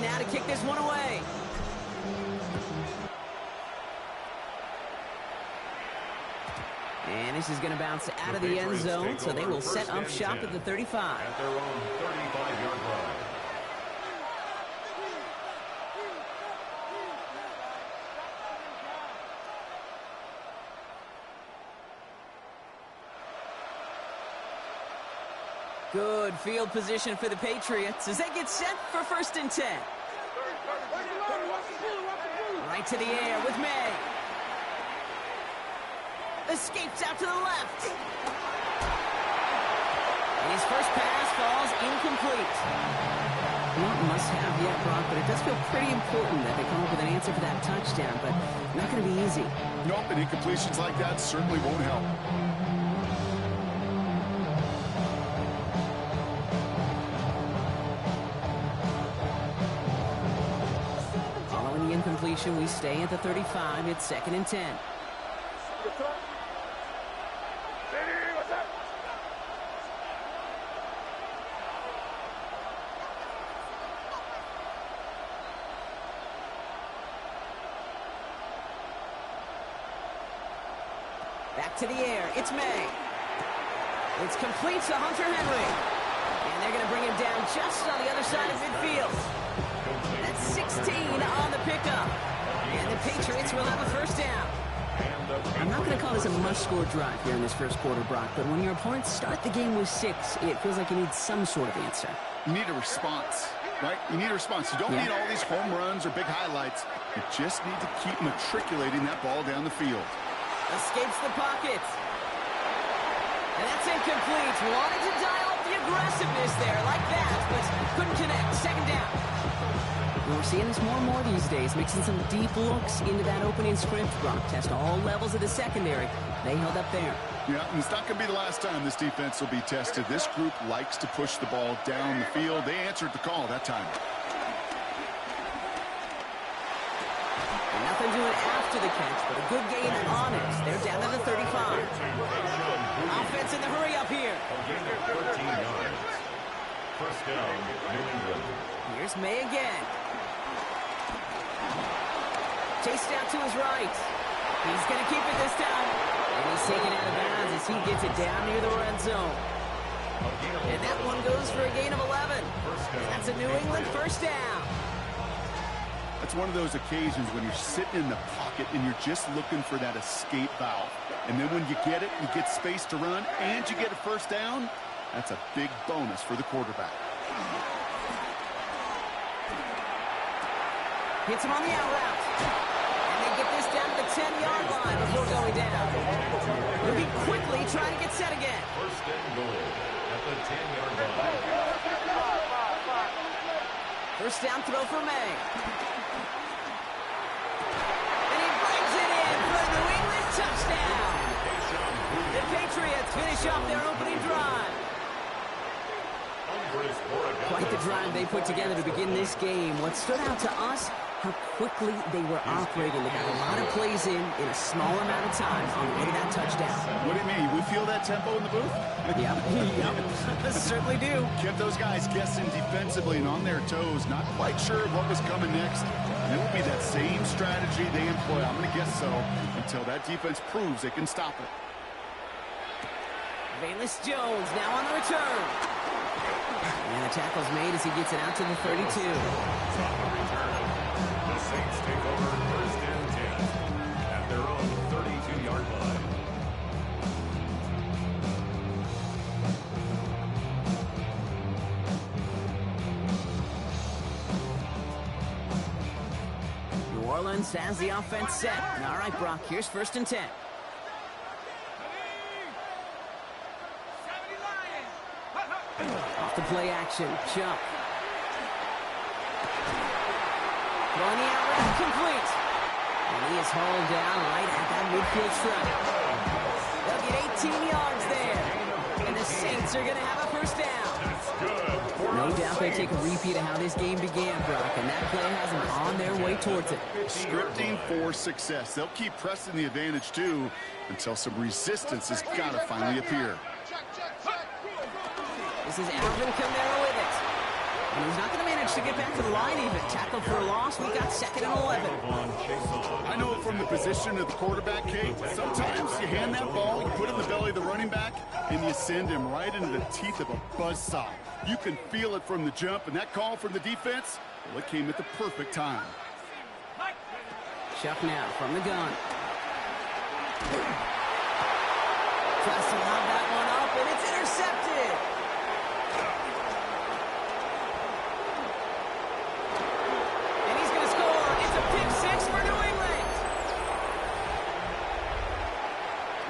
now to kick this one away. And this is going to bounce out of the end zone, so they will set up shop at the 35. At their own 35-yard line. Good field position for the Patriots as they get set for 1st and 10. Right to the air with May. Escapes out to the left. And his first pass falls incomplete. Not must-have yet, Brock, but it does feel pretty important that they come up with an answer for that touchdown, but not going to be easy. Nope, and incompletions like that certainly won't help. Following the incompletion, we stay at the 35. It's 2nd and 10. Back to the air. It's May. It's complete to Hunter Henry. And they're going to bring him down just on the other side of midfield. That's 16 on the pickup. And the Patriots will have a 1st down. I'm not going to call this a must-score drive here in this first quarter, Brock, but when your opponents start the game with 6, it feels like you need some sort of answer. You need a response, right? You need a response. You don't need all these home runs or big highlights. You just need to keep matriculating that ball down the field. Escapes the pocket. And that's incomplete. Wanted to dial up the aggressiveness there like that, but couldn't connect. 2nd down. We're seeing this more and more these days, mixing some deep looks into that opening script. Brock test all levels of the secondary. They held up there. Yeah, and it's not going to be the last time this defense will be tested. This group likes to push the ball down the field. They answered the call that time. Nothing doing after the catch, but a good gain on it. They're down to the 35. Offense in the hurry up here. 13 yards. 1st down, New England. Here's May again. Chased out to his right. He's going to keep it this time. And he's taken out of bounds as he gets it down near the red zone. And that one goes for a gain of 11. And that's a New England 1st down. It's one of those occasions when you're sitting in the pocket and you're just looking for that escape valve. And then when you get it, you get space to run, and you get a 1st down. That's a big bonus for the quarterback. Hits him on the out route. And they get this down to the 10-yard line before going down. Moving quickly, trying to get set again. 1st and goal at the 10-yard line. 1st down throw for May. And he brings it in for a New England touchdown. The Patriots finish off their opening drive. Quite the drive they put together to begin this game. What stood out to us, how quickly they were operating. They got a lot of plays in a small amount of time on the way to that touchdown. What do you mean? We feel that tempo in the booth? Yep. Certainly do. Kept those guys guessing defensively and on their toes, not quite sure what was coming next. And it will be that same strategy they employ, I'm going to guess so, until that defense proves they can stop it. Valus Jones now on the return. And the tackle's made as he gets it out to the 32. The Saints take over 1st and 10 at their own 32-yard line. New Orleans has the offense set. All right, Brock, here's 1st and 10. Off the play action, Chuck. Throwing the out route complete. And he is hauled down right at that midfield stripe. They'll get 18 yards there. And the Saints are going to have a 1st down. No doubt they take a repeat of how this game began, Brock, and that play has them on their way towards it. Scripting for success. They'll keep pressing the advantage, too, until some resistance has got to finally appear. This is Alvin Kamara with it. And he's not going to manage to get back to the line even. Tackle for a loss. We got 2nd and 11. I know it from the position of the quarterback, Kate. Sometimes you hand that ball, you put it in the belly of the running back, and you send him right into the teeth of a buzzsaw. You can feel it from the jump, and that call from the defense, well, it came at the perfect time. Chuck now from the gun. Tries to lob that one up, and it's intercepted. And he's going to score. It's a pick 6 for New England.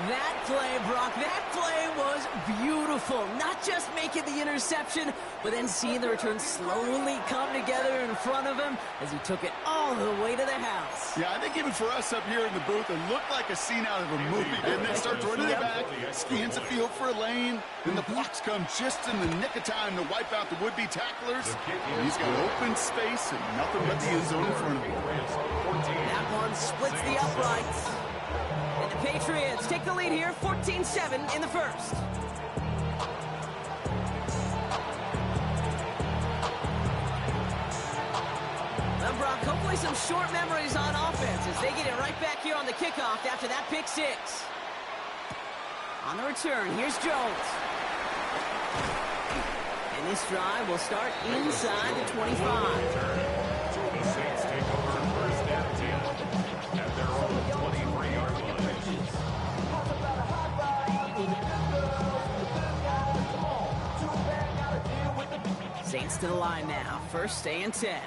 That play, Brock, that play was beautiful. Not just making the interception, but then seeing the return slowly come together in front of him as he took it all the way to the house. Yeah, I think even for us up here in the booth, it looked like a scene out of a movie, didn't it? Starts running it back, scans the field for a lane, then the blocks come just in the nick of time to wipe out the would-be tacklers. And he's got open space and nothing but the end zone in front of him. That one splits the uprights. And the Patriots take the lead here, 14-7 in the first. Well, Brock, hopefully some short memories on offense as they get it right back here on the kickoff after that pick 6. On the return, here's Jones. And this drive will start inside the 25. The Saints take over 1st and 10 at their own 23-yard line. Saints to the line now, 1st and 10.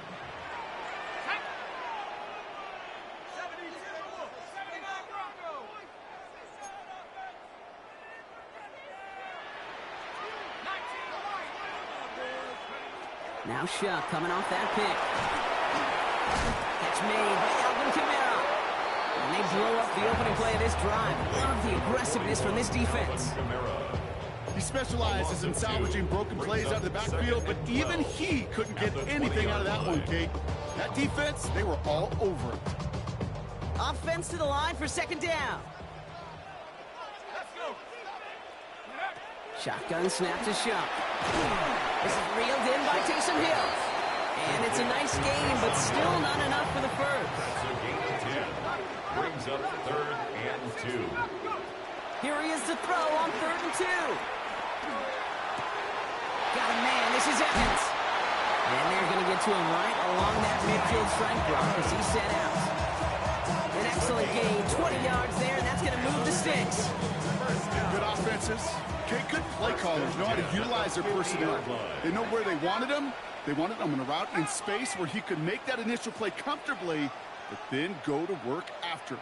Now Shuck coming off that pick. Catch made by Alvin Kamara. And they blow up the opening play of this drive. Love the aggressiveness from this defense. He specializes in salvaging broken plays out of the backfield, but even he couldn't get anything out of that one, Kate. That defense, they were all over it. Offense to the line for 2nd down. Shotgun snap to Shuck. This is reeled in by Taysom Hill. And it's a nice game, but still not enough for the first. That's a gain of 10. Brings up 3rd and 2. Here he is to throw on 3rd and 2. Got a man. This is Evans. And they're going to get to him right along that midfield strike block as he set out. An excellent gain. 20 yards there, and that's going to move the sticks. Good offenses. Okay, good play callers know how to utilize their personnel. They know where they wanted him. They wanted him in a route in space where he could make that initial play comfortably, but then go to work after.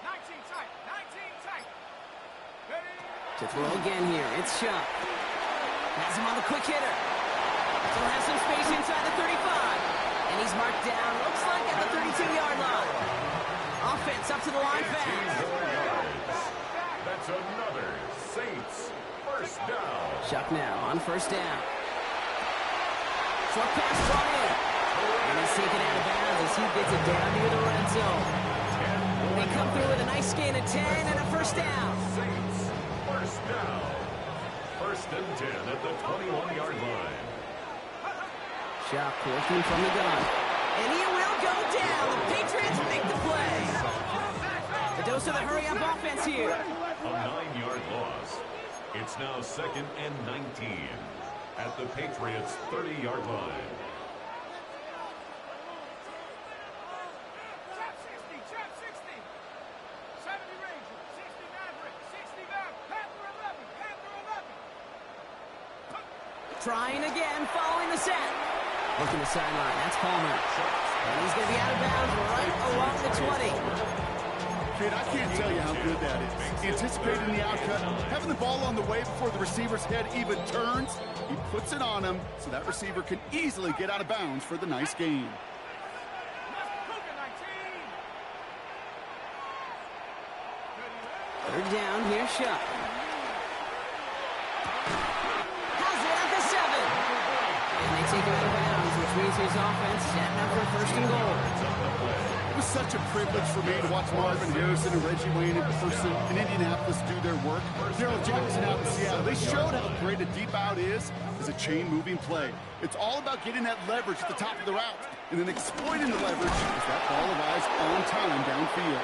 19 tight. To throw again here, it's Shuck. Has him on the quick hitter. Still has some space inside the 35. And he's marked down, looks like at the 32-yard line. Offense up to the line fast. That's another Saints 1st down. Shuck now on 1st down. Short pass brought in. And he's taken out of bounds as he gets it down near the red zone. They come through with a nice gain of 10 and a 1st down. Saints 1st down. 1st and 10 at the 21-yard line. Shuck working from the gun. And he will go down. The Patriots make the play. The dose of the hurry-up offense here. A 9-yard loss. It's now 2nd and 19 at the Patriots' 30-yard line. Trap 60. 70 Ranger, 60 Maverick, 60 back, Panther 11. Trying again, following the set. Looking the sideline, that's Palmer. And he's going to be out of bounds right along the 20. Kid, I can't tell you how good that is. Anticipating the outcut, having the ball on the way before the receiver's head even turns. He puts it on him so that receiver can easily get out of bounds for the nice gain. 3rd down, here's Shuck. Has it at the 7. And they take him out of bounds, which means his offense setting up for 1st and goal. It was such a privilege for me to watch Marvin Harrison and Reggie Wayne in person in Indianapolis do their work. Daryl Jackson out in Seattle. They showed how great a deep out is as a chain-moving play. It's all about getting that leverage at the top of the route and then exploiting the leverage as that ball arrives on time downfield.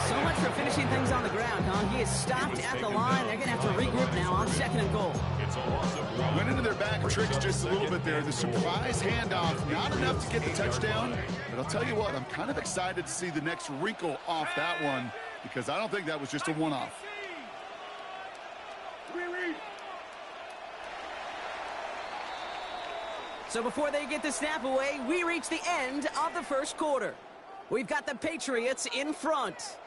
So much for finishing things on the ground, huh? He is stopped at the line. They're going to have to regroup now on 2nd and goal. It's a loss of 1. Went into their back tricks just a little bit there. The surprise handoff, not enough to get the touchdown. But I'll tell you what, I'm kind of excited to see the next wrinkle off that one because I don't think that was just a one-off. So before they get the snap away, we reach the end of the first quarter. We've got the Patriots in front.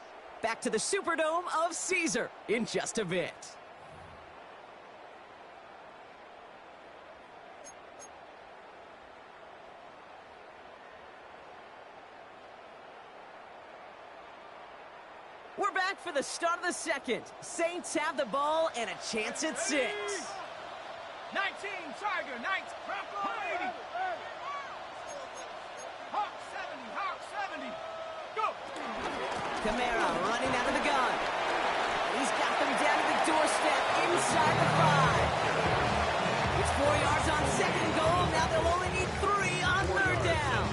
Back to the Superdome of Caesar in just a bit. We're back for the start of the second. Saints have the ball and a chance at 6. 19, Tiger, 19, Bronco 80. Hawk 70, Hawk 70. Go! Kamara running out of the gun. He's got them down to the doorstep inside the 5. It's 4 yards on 2nd and goal. Now they'll only need 3 on 3rd down.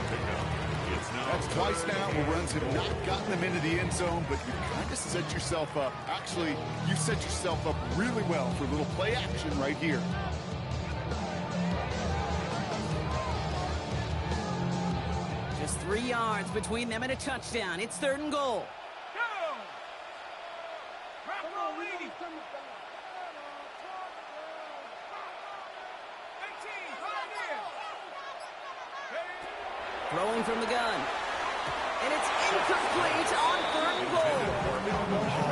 That's twice now where runs have not gotten them into the end zone, but you kind of set yourself up. Actually, you set yourself up really well for a little play action right here. Just 3 yards between them and a touchdown. It's 3rd and goal. Go! Bronco 80. 18, find in. Throwing from the gun. And it's incomplete on 3rd and goal.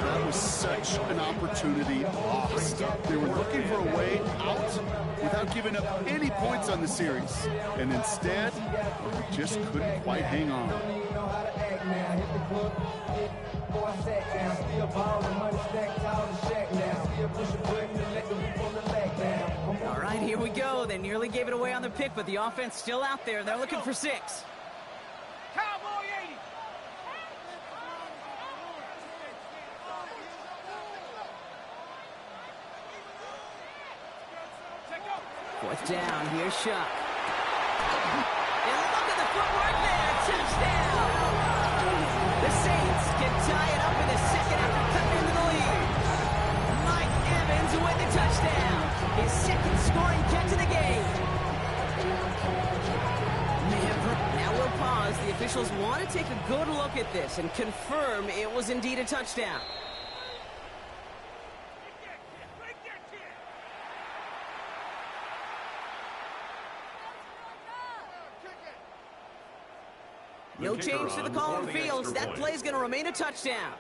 That was such an opportunity lost. They were looking for a way out without giving up any points on the series. And instead, they just couldn't quite hang on. All right, here we go. They nearly gave it away on the pick, but the offense still out there. They're looking for 6. Cowboy 80. Fourth down, here's Shuck. And look at the footwork there, touchdown! The Saints can tie it up in the second after cutting into the lead. Mike Evans with the touchdown. His 2nd scoring catch of the game. Now we'll pause. The officials want to take a good look at this and confirm it was indeed a touchdown. No change to the call on fields. That play's going to remain a touchdown.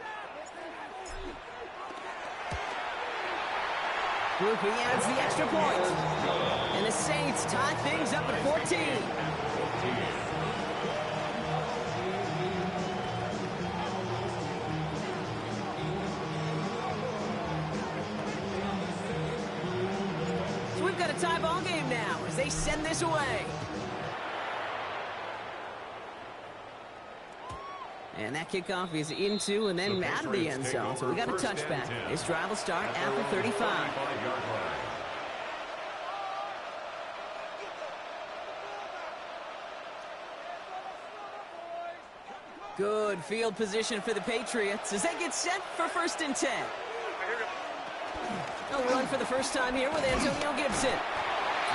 Groupie adds the extra point. And the Saints tie things up at 14. So we've got a tie ball game now as they send this away. And that kickoff is into and then out of the end zone. So we got a touchback. This drive will start at the 35. Good field position for the Patriots as they get set for 1st and 10. They'll run for the first time here with Antonio Gibson.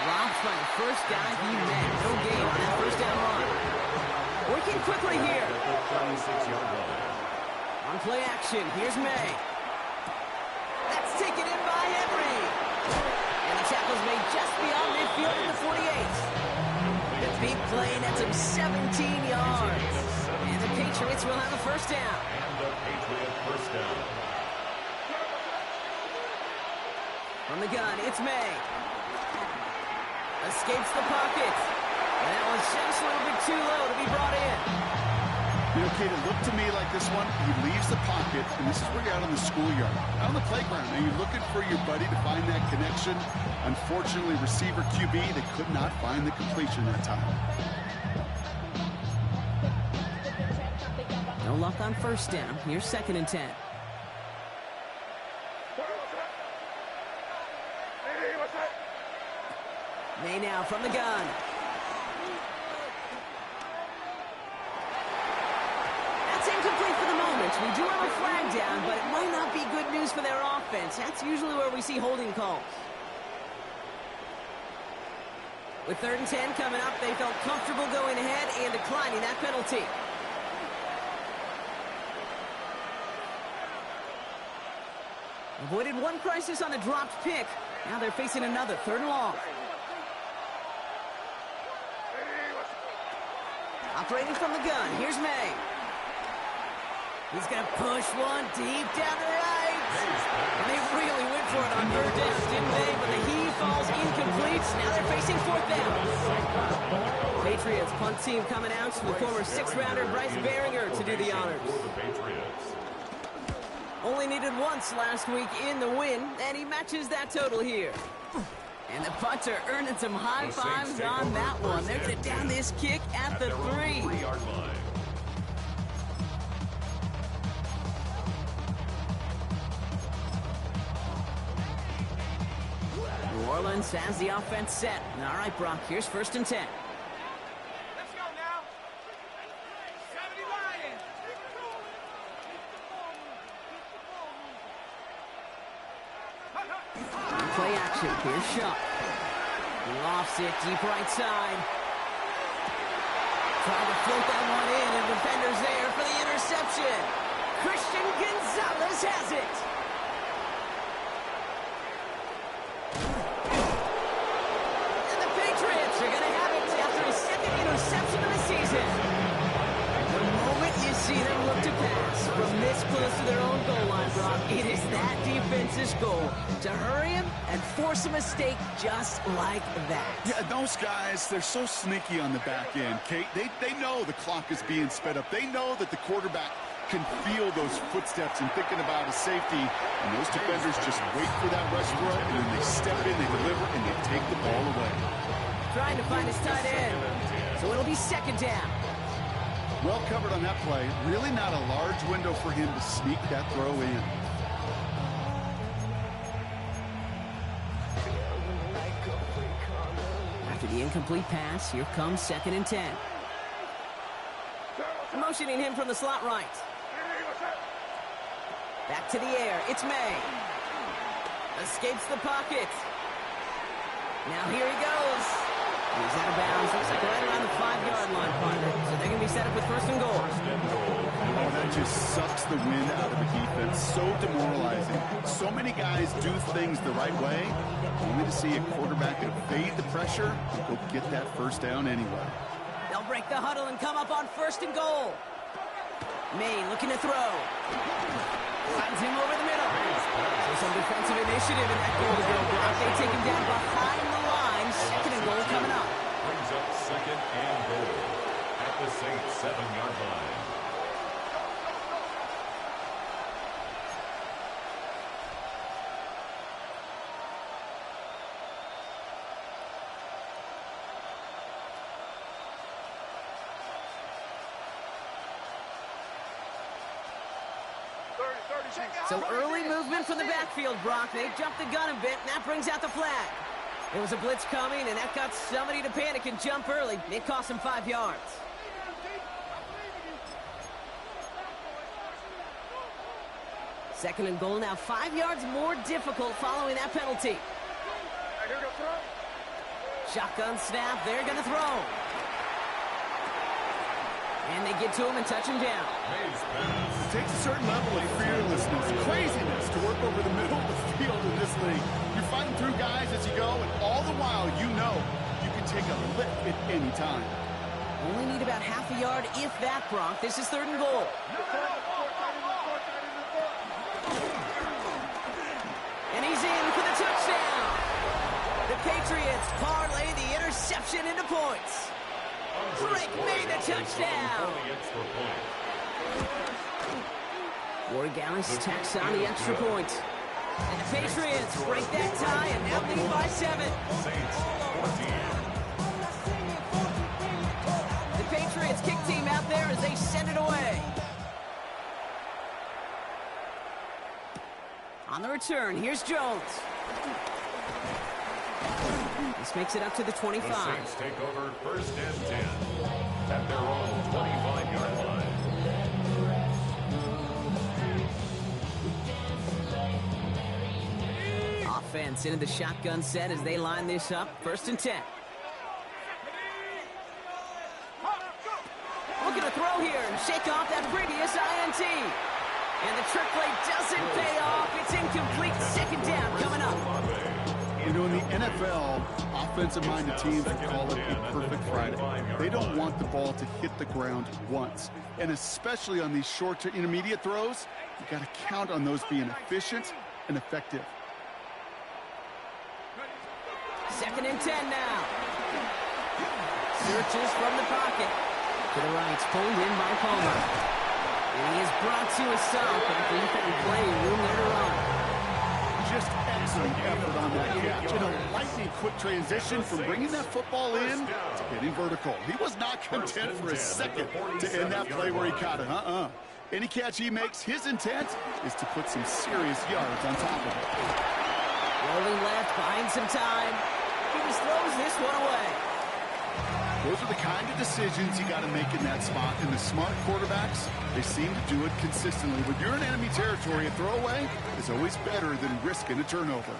Dropped by the first guy he met. No gain on that 1st down run. Working quickly here. On play action, here's May. That's taken in by Henry. And the tackle's made just beyond midfield at the 48. The big play nets him 17 yards. And the Patriots will have a 1st down. And the Patriot 1st down. From the gun, it's May. Escapes the pocket. And that one's just a little bit too low to be brought in. You know, Kate, it looked to me like this one, he leaves the pocket, and this is where you're out on the schoolyard, out on the playground, and you're looking for your buddy to find that connection. Unfortunately, receiver QB, they could not find the completion that time. No luck on first down. Here's 2nd and 10. May now from the gun. That's incomplete for the moment. We do have a flag down, but it might not be good news for their offense. That's usually where we see holding calls. With 3rd and 10 coming up, they felt comfortable going ahead and declining that penalty. Avoided one crisis on the dropped pick. Now they're facing another 3rd and long. Operating from the gun, here's May. He's going to push one deep down the right. And they really went for it on 3rd down, didn't they? But the heave falls incomplete. Now they're facing 4th down. Patriots punt team coming out to the former 6th-rounder Bryce Behringer to do the honors. Only needed once last week in the win, and he matches that total here. And the punter earning some high fives on that one. They're going to down this kick at the 3-yard line. New Orleans has the offense set. All right, Brock, here's 1st and 10. Let's go now. 70 Lions. Play action. Here's Shaw. He lofts it deep right side. Trying to float that one in, and defenders there for the interception. Christian Gonzalez has it. And the Patriots are going to have it after his 2nd interception of the season. The moment you see them look to pass from this close to their own goal line, Brock, it is that defense's goal to hurry him and force a mistake just like that. Yeah, those guys, they're so sneaky on the back end, Kate. They know the clock is being sped up. They know that the quarterback can feel those footsteps and thinking about a safety. And those defenders just wait for that rush throw, and then they step in, they deliver, and they take the ball away. Trying to find his tight end. So it'll be 2nd down. Well covered on that play. Really not a large window for him to sneak that throw in. After the incomplete pass, here comes 2nd and 10. Motioning him from the slot right. Back to the air. It's May. Escapes the pocket. Now here he goes. He's out of bounds. Looks like right around the 5-yard line, partner. So they're going to be set up with 1st and goal. Oh, that just sucks the wind out of the defense. So demoralizing. So many guys do things the right way, only to see a quarterback evade the pressure and go get that 1st down anyway. They'll break the huddle and come up on 1st and goal. May looking to throw. Finds him over the middle. So some defensive initiative in that goal to go block. They take him down behind the line. 2nd and goal coming up. Brings up 2nd and goal at the Saints 7-yard line. So early movement from the backfield, Brock. They jumped the gun a bit, and that brings out the flag. There was a blitz coming, and that got somebody to panic and jump early. It cost them 5 yards. Second and goal now, 5 yards more difficult following that penalty. Shotgun snap, they're going to throw. And they get to him and touch him down. It takes a certain level of fearlessness, craziness to work over the middle of the field in this league. You're fighting through guys as you go, and all the while you know you can take a lick at any time. Only need about half a yard, if that, Brock. This is 3rd and goal. And he's in for the touchdown. The Patriots parlay the interception into points. Drake made the touchdown. Wargalis tacks on the extra point. And the Patriots break that tie and now lead by 7. The Patriots kick team out there as they send it away. On the return, here's Jones. This makes it up to the 25. The Saints take over 1st and 10 at their own 25-yard line. Offense into the shotgun set as they line this up. 1st and 10. Looking to throw here and shake off that previous INT. And the trick play doesn't pay off. It's incomplete. 2nd down coming up. You know, in the NFL, offensive-minded teams call it a perfect Friday. They don't want the ball to hit the ground once. And especially on these short to intermediate throws, you got to count on those being efficient and effective. 2nd and 10 now. Searches from the pocket. To the right, pulled in by Palmer. And he is brought to a stop after he found plenty of room there to run. Just excellent effort on that catch. In a lightning quick transition from bringing that football in to getting vertical. He was not content for a second to end that play where he caught it. Any catch he makes, his intent is to put some serious yards on top of it. Rolling left, buying some time. He just throws this one away. Those are the kind of decisions you got to make in that spot. And the smart quarterbacks, they seem to do it consistently. When you're in enemy territory, a throwaway is always better than risking a turnover.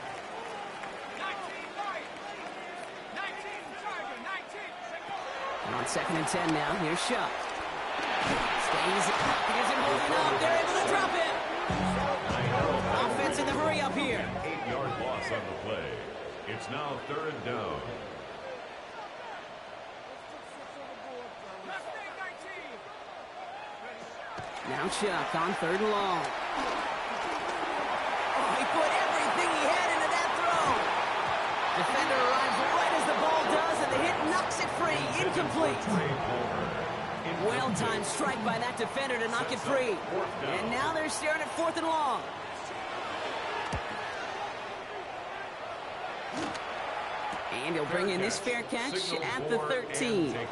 19. On 2nd and 10 now, here's Shuck. Stays it, isn't holding up. They're able to drop it. Offense in the hurry up here. 8-yard loss on the play. It's now 3rd down. Now Chuck on 3rd and long. Oh, he put everything he had into that throw. Defender arrives right as the ball does, and the hit knocks it free. Incomplete. Well-timed strike by that defender to knock it free. And now they're staring at 4th and long. And he'll bring in this fair catch at the 13. The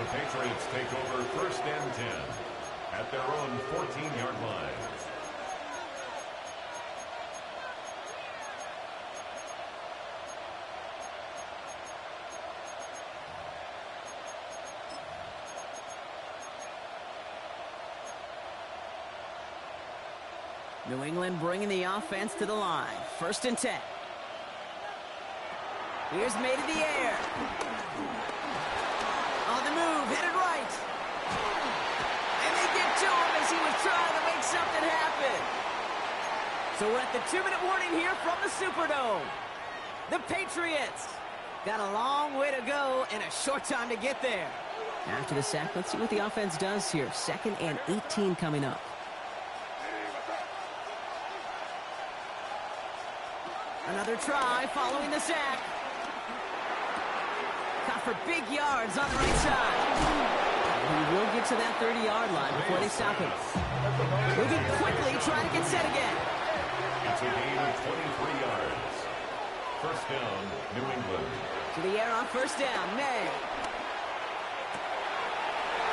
Patriots take over 1st and 10 at their own 14-yard line. New England bringing the offense to the line. 1st and 10. Here's made in the air. On the move, headed right. And they get to him as he was trying to make something happen. So we're at the 2-minute warning here from the Superdome. The Patriots got a long way to go and a short time to get there. After the sack, let's see what the offense does here. 2nd and 18 coming up. Another try following the sack. Caught for big yards on the right side. And he will get to that 30-yard line before they stop him. Moving quickly, trying to get set again. It's a gain of 23 yards. 1st down, New England. To the air on 1st down, May.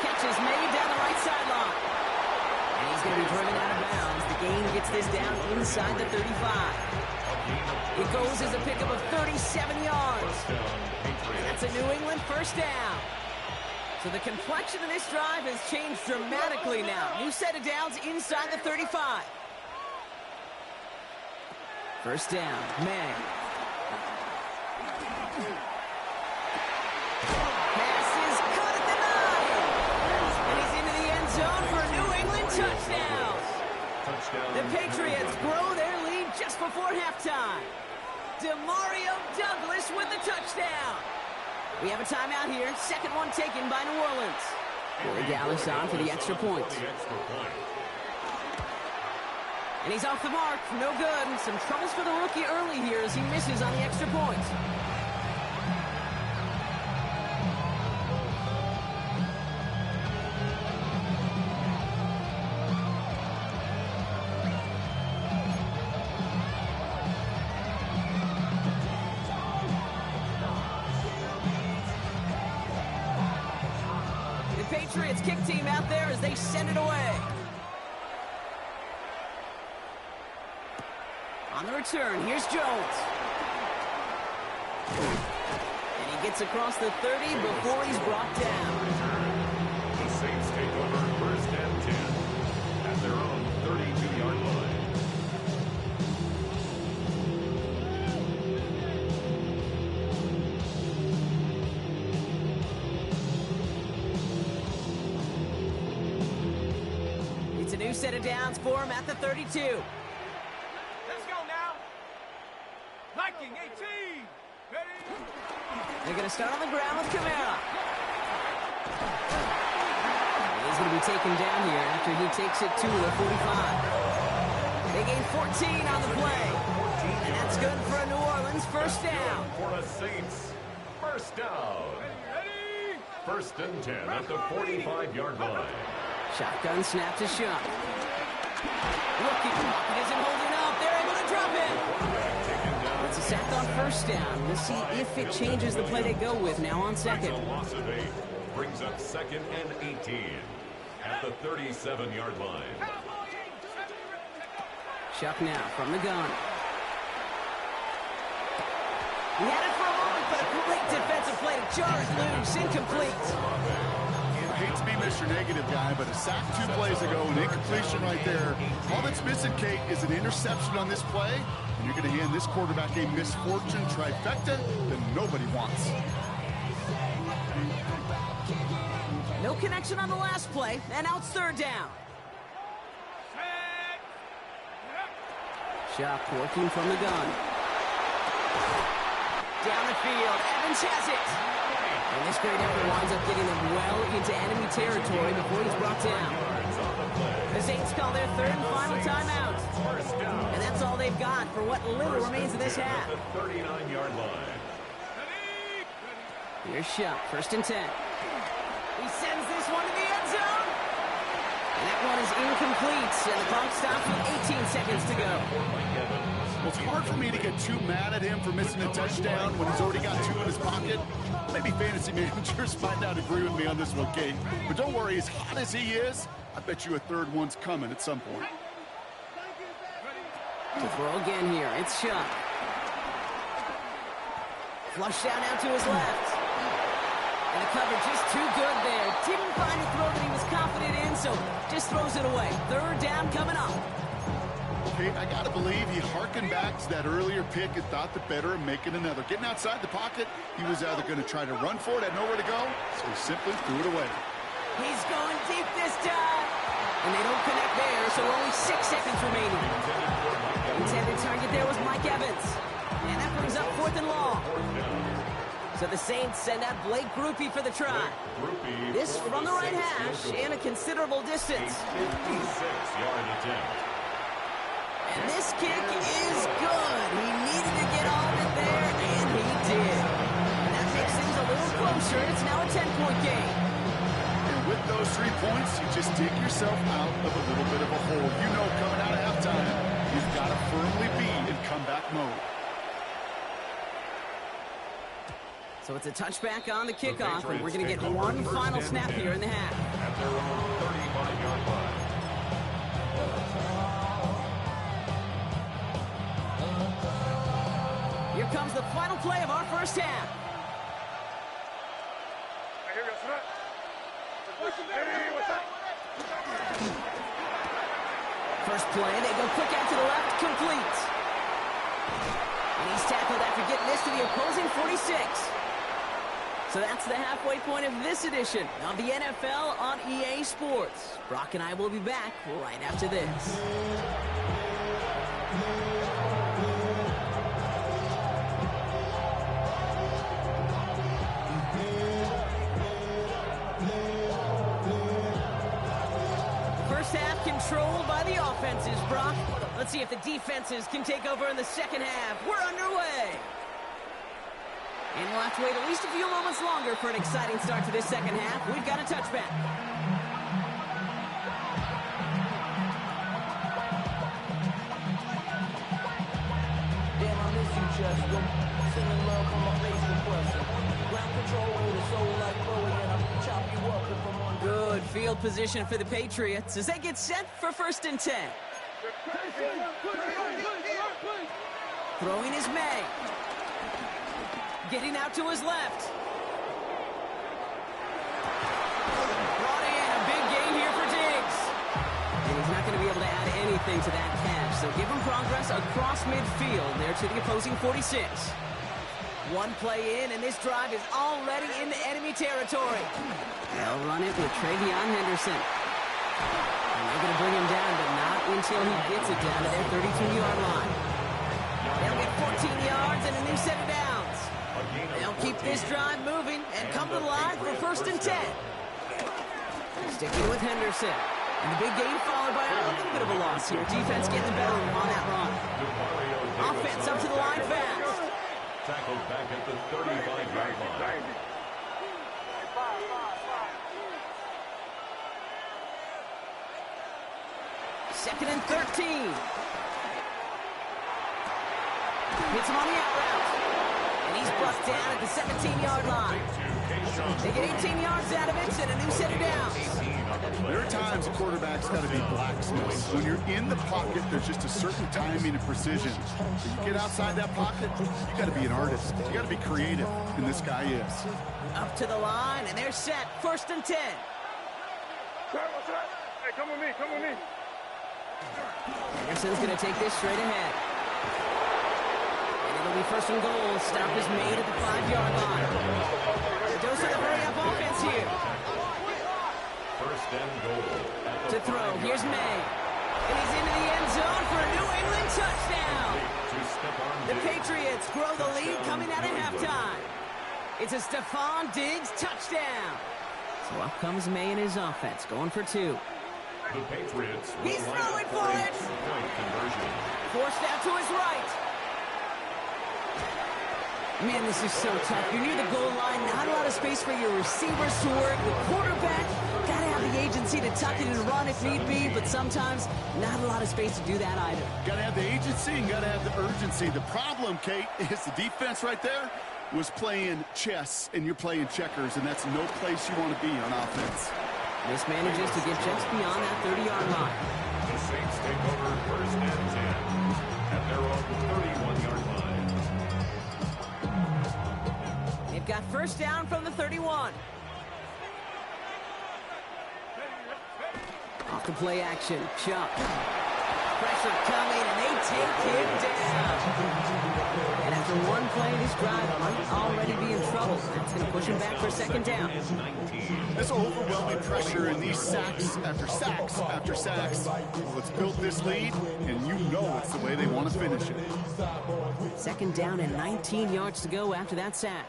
Catch is made down the right sideline. And he's going to be driven out of bounds. The gain gets this down inside the 35. It goes as a pickup of 37 yards. That's a New England 1st down. So the complexion of this drive has changed dramatically now. New set of downs inside the 35. 1st down, May. Pass is caught at the 9. And he's into the end zone for a New England touchdown. The Patriots grow their lead just before halftime. Demario Douglas with the touchdown. We have a timeout here. 2nd one taken by New Orleans. Corey Dallas on for the extra point. And he's off the mark. No good. Some troubles for the rookie early here as he misses on the extra point. Patriots kick team out there as they send it away. On the return, here's Jones. And he gets across the 30 before he's brought down. The Saints take over first and 10 at their own 32-yard line. It's a new set of downs for him at the 32. Let's go now. Liking 18. Ready? They're going to start on the ground with Kamara. He's going to be taken down here after he takes it to the 45. They gain 14 on the play. And that's good for a New Orleans first down. For the Saints, first down. Ready? First and 10 at the 45-yard line. Shotgun snap to Shuck. Looking, pocket isn't holding up. They're able to drop it. It's a sack on first down. We'll see if it changes the play they go with now on second. A loss of 8 brings up second and 18 at the 37-yard line. Shuck now from the gun. He had it for a moment, but a great defensive play to jar it loose. Incomplete. I hate to be Mr. Negative guy, but a sack 2 plays ago, an incompletion right there. All that's missing, Kate, is an interception on this play, and you're going to hand this quarterback a misfortune trifecta that nobody wants. No connection on the last play, and now it's third down. Shuck working from the gun. Down the field, Evans has it. And this great effort winds up getting them well into enemy territory before he's brought down. The Saints call their third and final timeout. And that's all they've got for what little remains of this half. 39-yard line. Here's Shuck, first and 10. He sends this one to the end zone. And that one is incomplete, and the clock stops with 18 seconds to go. Well, it's hard for me to get too mad at him for missing a touchdown when he's already got 2 in his pocket. Maybe fantasy managers might not agree with me on this one, Kate. But don't worry, as hot as he is, I bet you a third one's coming at some point. To throw again here, it's Shuck. Flush down out to his left. And the coverage is too good there. Didn't find a throw that he was confident in, so just throws it away. Third down coming up. Kate, I got to believe he harkened back to that earlier pick and thought the better of making another. Getting outside the pocket, he was either going to try to run for it, had nowhere to go, so he simply threw it away. He's going deep this time. And they don't connect there, so only 6 seconds remaining. Intended target there was Mike Evans. And that brings up 4th and long. So the Saints send out Blake Grupe for the try. This from the right hash and a considerable distance. 56-yard attempt. And this kick is good. He needed to get all of it there, and he did. And that makes things a little closer. It's now a 10-point game. And with those 3 points, you just dig yourself out of a little bit of a hole. You know coming out of halftime, you've got to firmly be in comeback mode. So it's a touchback on the kickoff, and we're going to get one final snap here in the half. At their own 35-yard line. Here comes the final play of our first half. First play, they go quick out to the left, complete. And he's tackled after getting this to the opposing 46. So that's the halfway point of this edition of the NFL on EA Sports. Brock and I will be back right after this. First half controlled by the offenses, Brock. Let's see if the defenses can take over in the second half. We're underway. And we'll have to wait at least a few moments longer for an exciting start to this second half. We've got a touchback. Damn, I miss you, Chester. Sending love from my Facebook person. Ground control with a soul like Chloe, and I'll chop you up if I'm on. Good field position for the Patriots as they get set for 1st and 10. Throwing is May. Getting out to his left. Brought in a big gain here for Diggs. And he's not going to be able to add anything to that catch. So give him progress across midfield there to the opposing 46. One play in, and this drive is already into enemy territory. They'll run it with Travion Henderson. And they're going to bring him down, but not until he gets it down to their 32-yard line. They'll get 14 yards and a new set of downs. They'll keep this drive moving and come to the line for 1st and 10. Sticking with Henderson. And the big gain followed by a little bit of a loss here. Defense getting the better of him on that run. Offense up to the line fast. Tackled back at the 35-yard line. Second and 13. Hits him on the out route. And he's brought down at the 17-yard line. They get 18 yards out of it and a new set of downs. There are times a quarterback's got to be blacksmith. When you're in the pocket, there's just a certain timing and precision. When you get outside that pocket, you got to be an artist. You got to be creative, and this guy is. Up to the line, and they're set. 1st and 10. Hey, come with me, come with me. Anderson's going to take this straight ahead. And it'll be 1st and goal. Stop is made at the 5-yard line. The dose of the hurry-up offense here. 1st and goal. To throw, here's May. And he's into the end zone for a New England touchdown. The Patriots grow the lead coming out of halftime. It's a Stephon Diggs touchdown. So up comes May in his offense, going for 2. The Patriots. He's throwing for it. Point conversion. Forced out to his right. Man, this is so tough. You're near the goal line. Not a lot of space for your receivers to work. The quarterback, got to have the agency to tuck it and run if need be, but sometimes not a lot of space to do that either. Got to have the agency and got to have the urgency. The problem, Kate, is the defense right there was playing chess, and you're playing checkers, and that's no place you want to be on offense. This manages to get just beyond that 30-yard line. The Saints take over 1st and 10 at their own 31-yard line. They've got 1st down from the 31. Off the play action, Chuck. Pressure coming, and they take him down. And after one play, this drive might already be in trouble. That's going to push him back for 2nd down. This overwhelming pressure and these sacks after sacks after sacks, well, it's built this lead, and you know it's the way they want to finish it. 2nd down and 19 yards to go after that sack.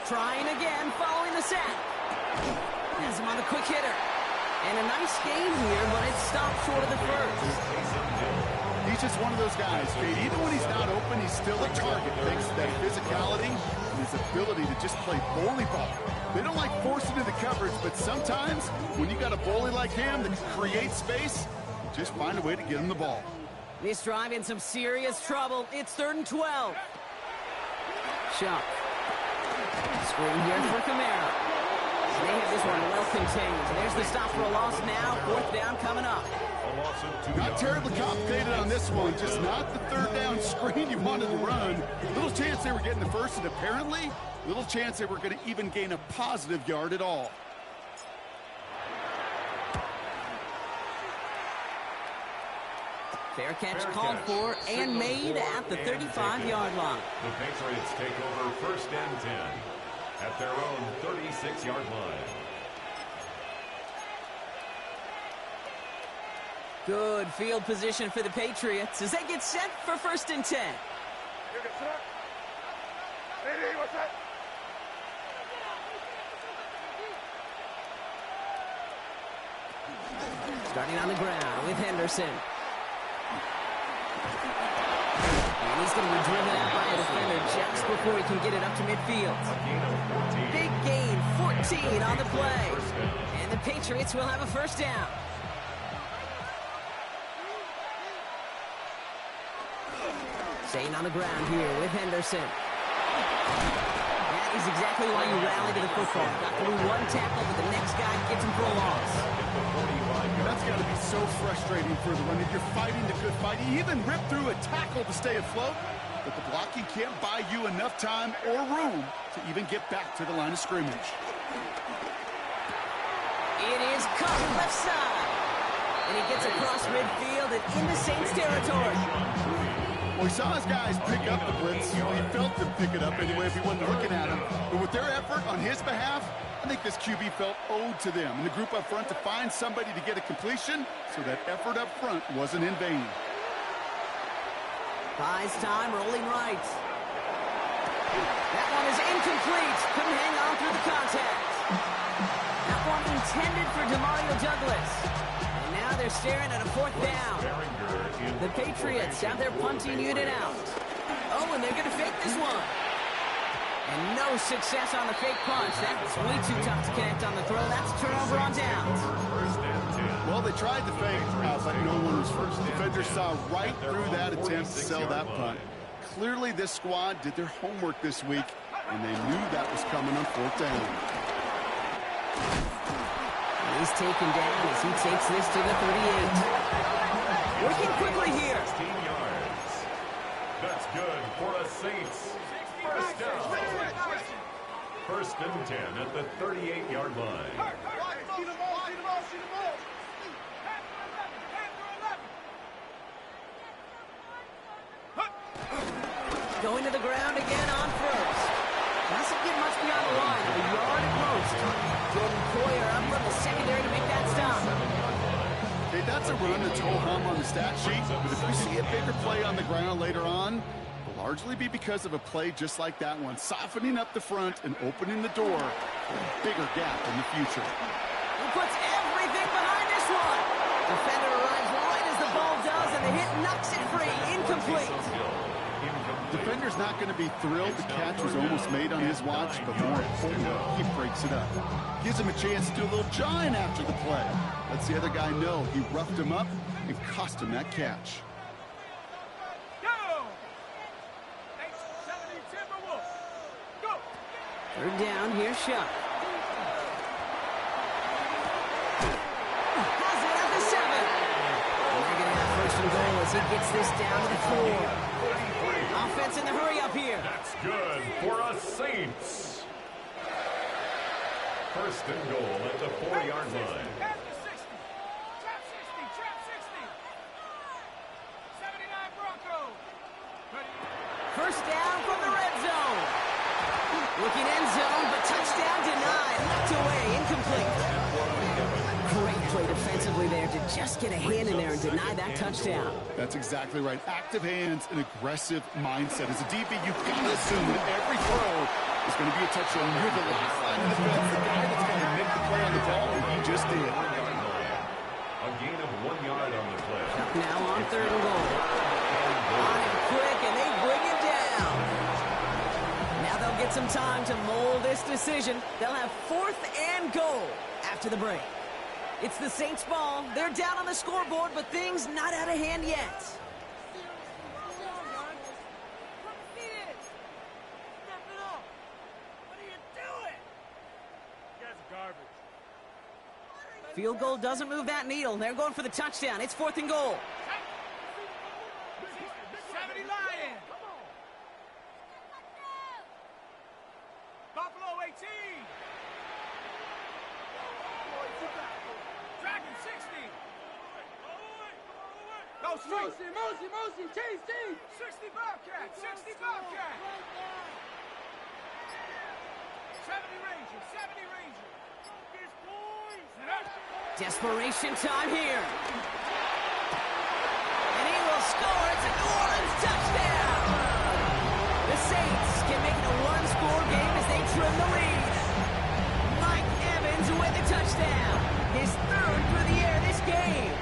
Trying again, following the sack. Has him on the quick hitter. And a nice game here, but it's stopped short of the 1st. He's just one of those guys, Kate. Even when he's not open, he's still a target. Thanks to that physicality and his ability to just play bully ball. They don't like forcing into coverage, but sometimes when you got a bully like him that can create space, you just find a way to get him the ball. This drive in some serious trouble. It's 3rd and 12. Chuck. Screen here for Kamara. They have this one well contained. There's the stop for a loss now. 4th down coming up. Not terribly complicated on this one. Just not the 3rd down screen you wanted to run. Little chance they were getting the 1st, and apparently little chance they were going to even gain a positive yard at all. Fair catch called for and made at the 35-yard line. The Patriots take over 1st and 10 at their own 36-yard line. Good field position for the Patriots as they get set for 1st and 10. Starting on the ground with Henderson. And he's going to be driven out by a defender just before he can get it up to midfield. Big gain, 14 on the play. And the Patriots will have a 1st down. Staying on the ground here with Henderson. That is exactly why you rally to the football. Got through one tackle, but the next guy gets him for a loss. That's got to be so frustrating for the run. If you're fighting the good fight. He even ripped through a tackle to stay afloat. But the blocking can't buy you enough time or room to even get back to the line of scrimmage. It is caught left side. And he gets across midfield and into Saints territory. Well, he saw his guys pick up the blitz. Well, he felt them pick it up anyway if he wasn't looking at him. But with their effort on his behalf, I think this QB felt owed to them and the group up front to find somebody to get a completion so that effort up front wasn't in vain. Buys time, rolling right. That one is incomplete. Couldn't hang on through the contact. That one intended for Demario Douglas. And now they're staring at a fourth down. The Patriots have their punting unit out. Oh, and they're going to fake this one. And no success on the fake punch. That's way too tough to connect on the throw. That's a turnover on downs. Well, they tried to fake, but no one was first. Defenders saw right through that attempt to sell that punt. Clearly, this squad did their homework this week, and they knew that was coming on fourth down. He's taken down as he takes this to the 38. Working quickly here. 16 yards. That's good for a Saints. First down. First and 10 at the 38-yard line. Going to the ground again on first. Doesn't get much beyond the line. A yard at most. Jordan Poyer up from the secondary to make that stop. Okay, that's a run that's ho-hum on the stat sheet, but if we see a bigger play on the ground later on, it'll largely be because of a play just like that one, softening up the front and opening the door for a bigger gap in the future. He puts everything behind this one. Defender arrives right as the ball does, and the hit knocks it free. Incomplete. Defender's not going to be thrilled the catch was almost made on his watch, but more importantly, he breaks it up. Gives him a chance to do a little jawing after the play. Lets the other guy know he roughed him up and cost him that catch. Third down, here's Shuck. Has it at the 7. And they're going to have first and goal as he gets this down to the 4. Offense in the hurry up here. That's good for a Saints. First and goal at the 4-yard line. Trap 60. Trap 60. 79 Broncos. First down from the red zone. Looking end zone, but touchdown denied. Knocked away, incomplete. Great play defensively there to just get a hand in there and deny that touchdown. That's exactly right. Active hands and aggressive mindset. As a DB, you've got to assume that every throw is going to be a touchdown. You're the last line of defense, the guy that's going to make the play on the ball, and he just did. A gain of 1 yard on the play. Up now on third and goal. On him quick, and they bring him down. Now they'll get some time to mold this decision. They'll have fourth and goal after the break. It's the Saints ball. They're down on the scoreboard, but things not out of hand yet. Field goal doesn't move that needle. They're going for the touchdown. It's fourth and goal. 70 Lions. Buffalo 18. Dragon 60. Go straight. Mosi, chase. 60 Bobcat. 60 Bobcat. 70 Rangers. Desperation time here. And he will score. It's a New Orleans touchdown. The Saints can make it a one-score game as they trim the lead. Mike Evans with a touchdown. His third through the air this game.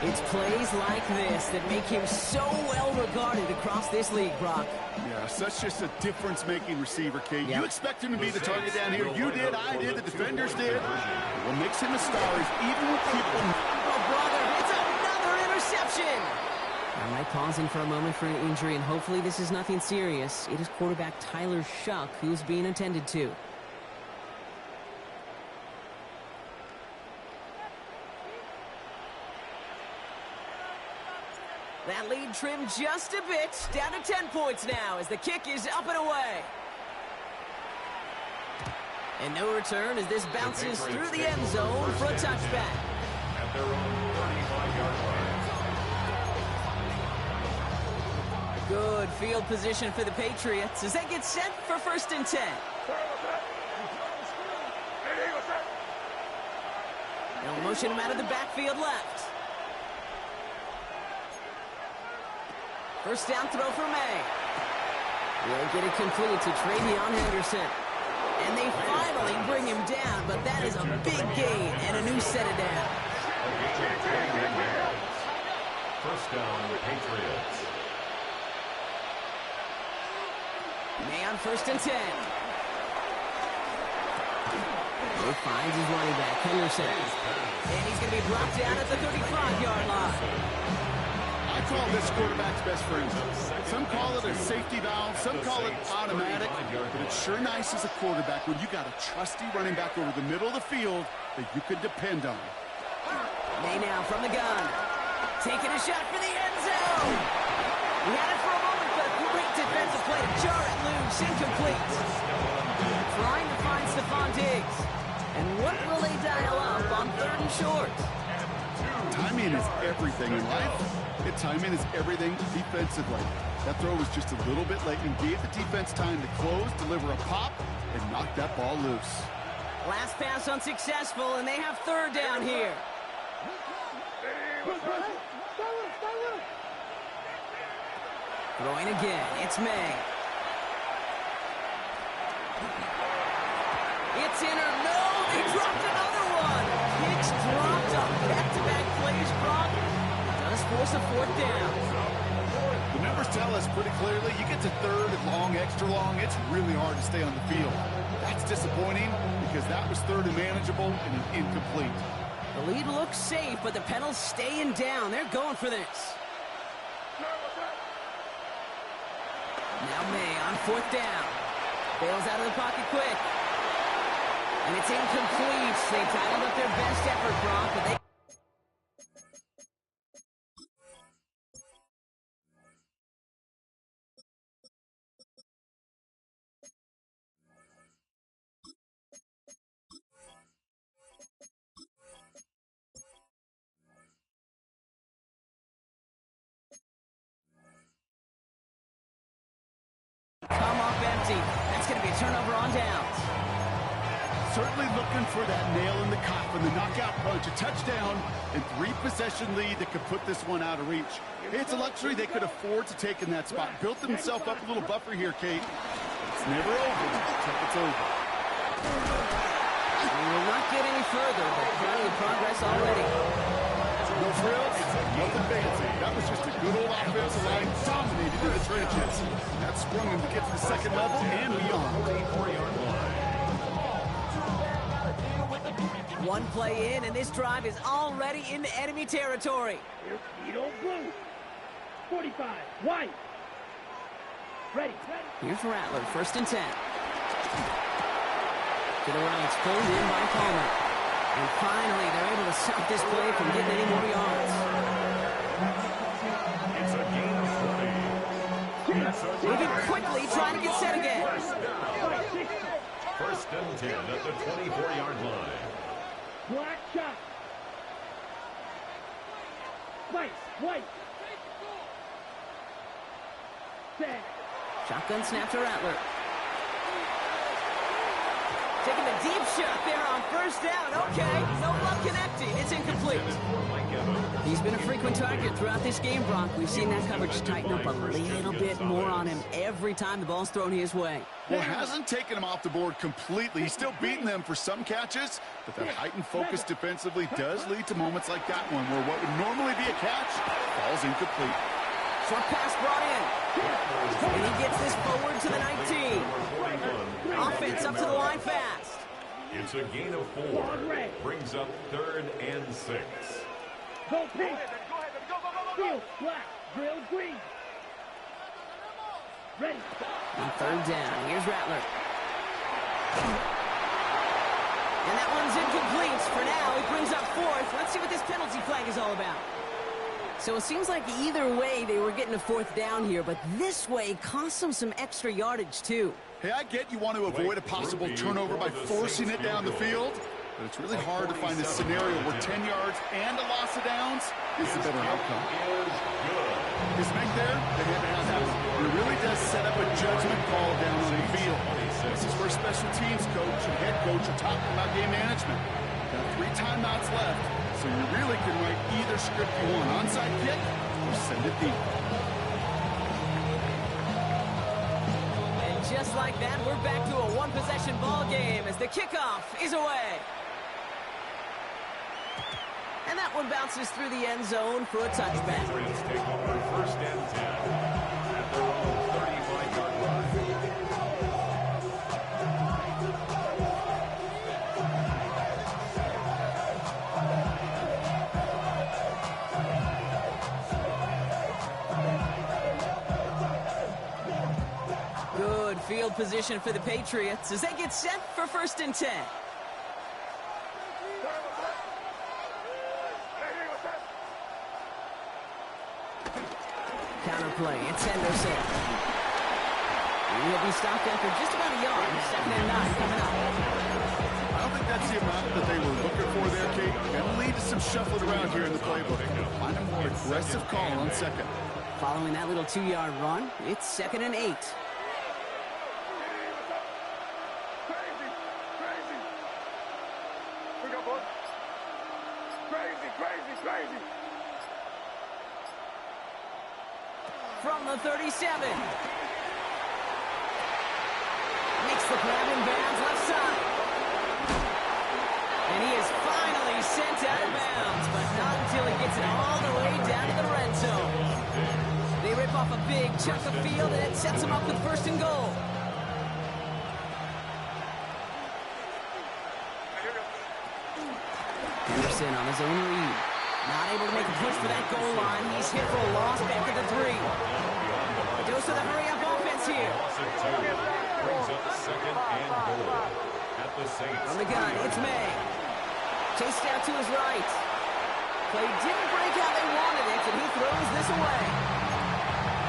It's plays like this that make him so well regarded across this league, Brock. Yeah, such just a difference-making receiver, Kate. Yep. You expect him to be the target down here. You did, I did, the defenders did. What makes him a star is even with people... Oh, brother, it's another interception. All right, pausing for a moment for an injury, and hopefully this is nothing serious. It is quarterback Tyler Shuck who's being attended to. That lead trimmed just a bit. Down to 10 points now as the kick is up and away. And no return as this bounces through the end zone for a touchback. At their own 35-yard line. Good field position for the Patriots as they get set for 1st and 10. They'll motion him out of the backfield left. First down throw for May. Will get it complete to Travion Henderson. And they finally bring him down, but that is a big gain and a new set of down. First down, Patriots. May on 1st and 10. He finds his running back, Henderson. And he's going to be brought down at the 35-yard line. I call this quarterback's best friend. Some call it a safety valve, some call it automatic, but it's sure nice as a quarterback when you got a trusty running back over the middle of the field that you could depend on. May now from the gun. Taking a shot for the end zone. He had it for a moment, but a great defensive play to jar it loose. Incomplete. Trying to find Stephon Diggs. And what will they dial up on 3rd and short? Timing is everything in life. And timing is everything defensively. That throw was just a little bit late and gave the defense time to close, deliver a pop, and knock that ball loose. Last pass unsuccessful, and they have 3rd down here. Throwing again, it's May. It's in or no, they dropped another one. Hicks dropped on back-to-back plays, Brock. Does force a 4th down. The numbers tell us pretty clearly, you get to 3rd and long, extra long, it's really hard to stay on the field. That's disappointing because that was 3rd and manageable and an incomplete. The lead looks safe, but the Penals staying down. They're going for this. Now May on 4th down. Bails out of the pocket quick. And it's incomplete. They titled up their best effort, Brock, but they... come off empty. That's going to be a turnover on downs. Certainly looking for that nail in the coffin, the knockout punch, a touchdown, and 3-possession lead that could put this one out of reach. It's a luxury they could afford to take in that spot. Built themselves up a little buffer here, Kate. It's never over until it's over. We will not get any further, but plenty of progress already. No frills, nothing fancy. That was just a good old offensive line dominated in the trenches. That sprung them to get to the 2nd level and beyond. 44-yard line. One play in, and this drive is already into enemy territory. You don't blue. 45, white. Ready. Here's Rattler, 1st and 10. To the right, it's pulled in by Palmer. And finally, they're able to stop this play from getting any more yards. It's a gain of 20. Moving quickly, trying to get set again. First and 10 at the 24-yard line. Black shot. White. Set. Shotgun snap to Rattler. Taking the deep shot there on 1st down. Okay, no luck connecting. It's incomplete. He's been a frequent target throughout this game, Brock. We've seen that coverage tighten up a little bit more on him every time the ball's thrown his way. Well, hasn't taken him off the board completely. He's still beating them for some catches, but that heightened focus defensively does lead to moments like that one where what would normally be a catch falls incomplete. Short pass brought in. And he gets this forward to the 19. Offense up to the line fast. It's a gain of 4. Brings up 3rd and 6. Go pink. Field black. Drill green. Ready. On 3rd down, here's Rattler. And that one's incomplete for now. He brings up 4th. Let's see what this penalty flag is all about. So it seems like either way they were getting a fourth down here, but this way cost them some extra yardage too. Hey, I get you want to avoid a possible turnover by forcing it down the field, but it's really hard to find a scenario where 10 yards and a loss of downs is the better outcome. His make there, they had to have that one. It really does set up a judgment call down on the field. This is where special teams coach and head coach are talking about game management. Got 3 timeouts left, so you really can write either script you want. Onside kick or send it deep. And just like that, we're back to a one-possession ball game as the kickoff is away. And that one bounces through the end zone for a touchback. Patriots take over 1st and 10 at their own 35-yard line. Good field position for the Patriots as they get set for 1st and 10. Counter play, it's Henderson. He'll be stopped after just about a yard. 2nd and 9 coming up. I don't think that's the amount that they were looking for there, Kate. Going to lead to some shuffling around here in the playbook. Find a more aggressive call on 2nd. Following that little 2-yard run, it's 2nd and 8. Crazy. From the 37. Makes the grab in bounds left side. And he is finally sent out of bounds, but not until he gets it all the way down to the red zone. They rip off a big chunk of field, and it sets them up with 1st and goal. Henderson on his own read. Not able to make a push for that goal line. He's hit for a loss back at the 3. Goes to the hurry-up offense here. Brings up 2nd and goal at the Saints. From the gun, it's May. Chased out to his right. Play didn't break how they wanted it, and he throws this away.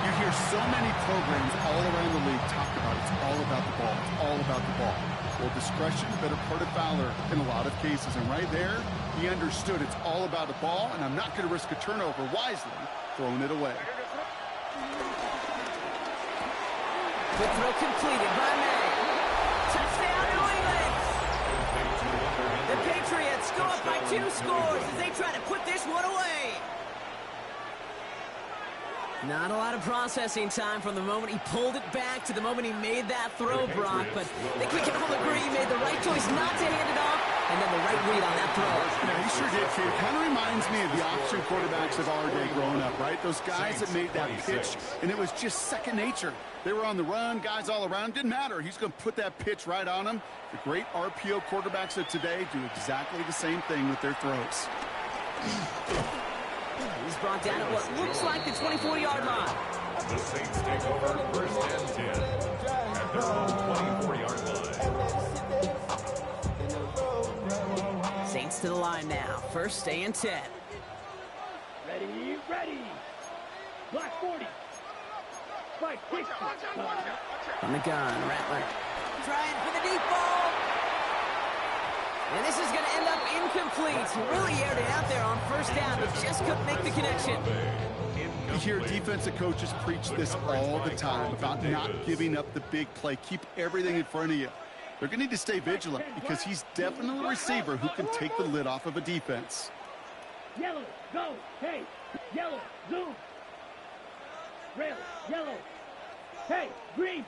You hear so many programs all around the league talk about it's all about the ball. It's all about the ball. Well, discretion, better part of valor in a lot of cases. And right there, he understood it's all about the ball, and I'm not going to risk a turnover wisely, throwing it away. Quick throw completed by May. Touchdown, New England! The Patriots go up by 2 scores as they try to put this one away. Not a lot of processing time from the moment he pulled it back to the moment he made that throw, Brock. But I think we can all agree he made the right choice not to hand it off, and then the right read on that throw. Yeah, he sure did, Kate. It kind of reminds me of the option quarterbacks of our day growing up, right? Those guys that made that pitch, and it was just second nature. They were on the run, guys all around. Didn't matter. He's going to put that pitch right on them. The great RPO quarterbacks of today do exactly the same thing with their throws. He's brought down at what looks like the 24-yard line. The Saints take over 1st and 10 at their own 24-yard line. Saints to the line now. 1st and 10. Ready. Black 40. Spike 60. From the gun, Rattler. Trying for the deep ball. And this is going to end up incomplete. Really aired it out there on 1st down, but just couldn't make the connection. You hear defensive coaches preach this all the time about not giving up the big play. Keep everything in front of you. They're going to need to stay vigilant because he's definitely a receiver who can take the lid off of a defense. Yellow, go. Hey, yellow, zoom. Red, yellow. Hey, green.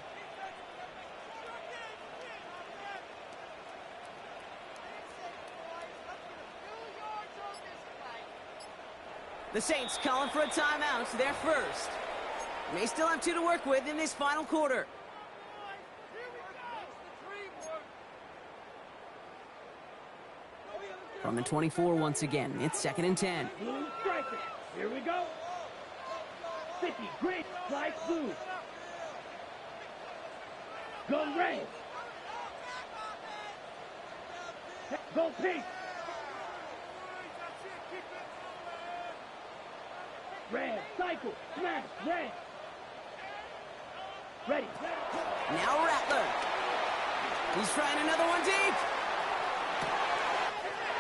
The Saints calling for a timeout. They're first. May still have 2 to work with in this final quarter. From the 24 once again, it's 2nd and 10. Blue striker. Here we go. 50, green, flight blue. Go red. Go pink. Red, cycle, smash, red. Ready. Now Rattler. He's trying another one deep.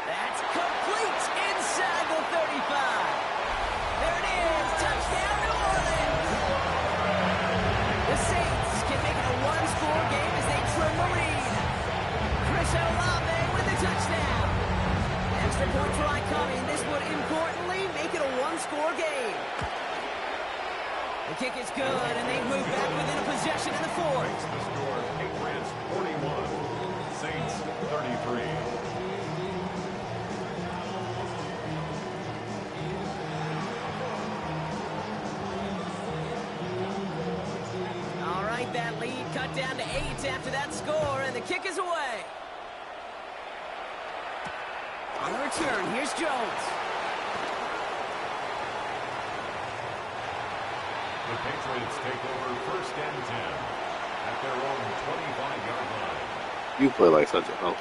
That's complete inside the 35. There it is. Touchdown, New Orleans. The Saints can make it a one-score game as they trim the lead. Chris Olave with the touchdown. Extra point try coming. This would importantly make it a one-score game. The kick is good, and they move back within a possession in the fourth. The score, Patriots 41, Saints 33. All right, that lead cut down to 8 after that score, and the kick is away. On the return, here's Jones. The Patriots take over first and 10 at their own 25-yard line. You play like such a hoe.